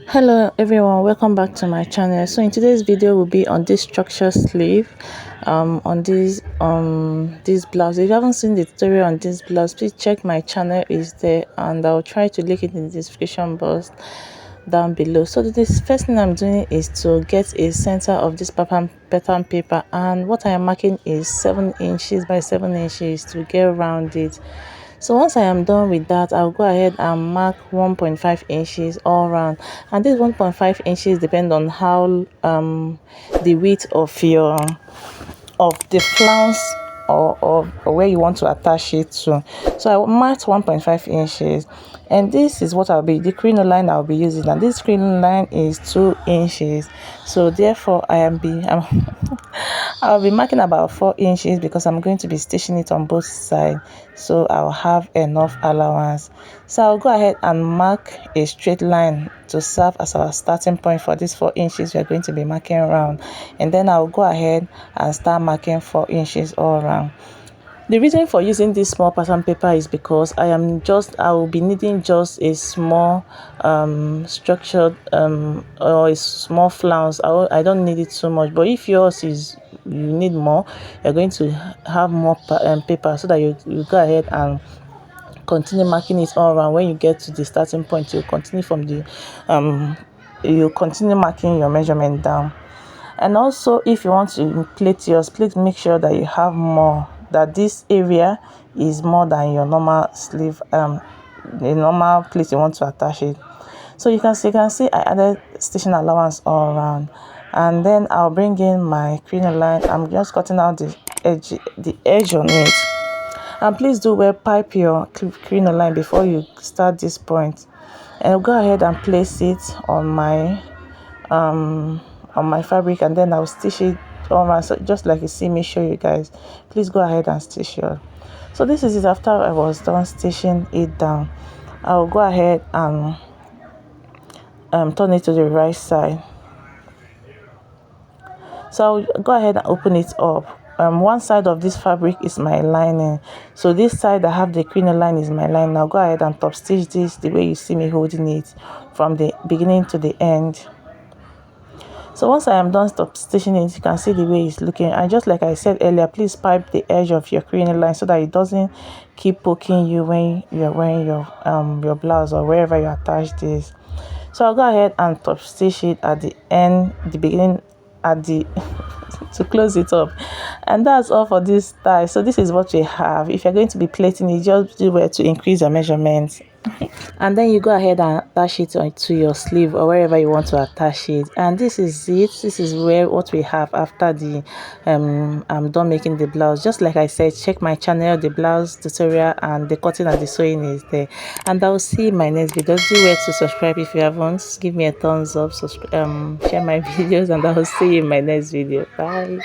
Hello everyone, welcome back to my channel. So in today's video will be on this structure sleeve, on this blouse. If you haven't seen the tutorial on this blouse, please check my channel, is there, and I'll try to link it in the description box down below. So this first thing I'm doing is to get a center of this pattern paper, and what I am marking is 7 inches by 7 inches to get around it. So once I am done with that, I'll go ahead and mark 1.5 inches all around, and this 1.5 inches depend on how the width of the flounce or where you want to attach it to. So I marked 1.5 inches, and this is what the crinoline I'll be using, and this crinoline is 2 inches. So therefore I'll be marking about 4 inches because I'm going to be stitching it on both sides, so I'll have enough allowance. So I'll go ahead and mark a straight line to serve as our starting point for this 4 inches we're going to be marking around, and then I'll go ahead and start marking 4 inches all around. The reason for using this small pattern paper is because I will be needing just a small structured or a small flounce. I don't need it too much, but if yours is you need more, you're going to have more paper, so that you go ahead and continue marking it all around. When you get to the starting point, you continue from the you continue marking your measurement down. And also, if you want to plait yours, please make sure that you have more, that this area is more than your normal sleeve, the normal place you want to attach it. So you can see I added stitching allowance all around, and then I'll bring in my crinoline. I'm just cutting out the edge on it, and please do well pipe your crinoline before you start this point, and I'll go ahead and place it on my fabric, and then I'll stitch it all around. So just like you see me show you guys, please go ahead and stitch yours. So this is it. After I was done stitching it down, I'll go ahead and turn it to the right side. So I'll go ahead and open it up. One side of this fabric is my lining, so this side I have the crinoline is my line. Now go ahead and top stitch this the way you see me holding it from the beginning to the end. So once I am done stop stitching it, you can see the way it's looking. And just like I said earlier, please pipe the edge of your crinoline so that it doesn't keep poking you when you're wearing your blouse or wherever you attach this. So I'll go ahead and top stitch it at the end, the beginning, at the to close it up. And that's all for this style. So this is what we have. If you're going to be plaiting it, just do well to increase your measurements. And then you go ahead and attach it to your sleeve or wherever you want to attach it. And this is it. This is what we have after the I'm done making the blouse. Just like I said, check my channel, the blouse tutorial and the cutting and the sewing is there. And I'll see you in my next video. Do well to subscribe if you haven't. Give me a thumbs up, share my videos, and I'll see you in my next video. Bye.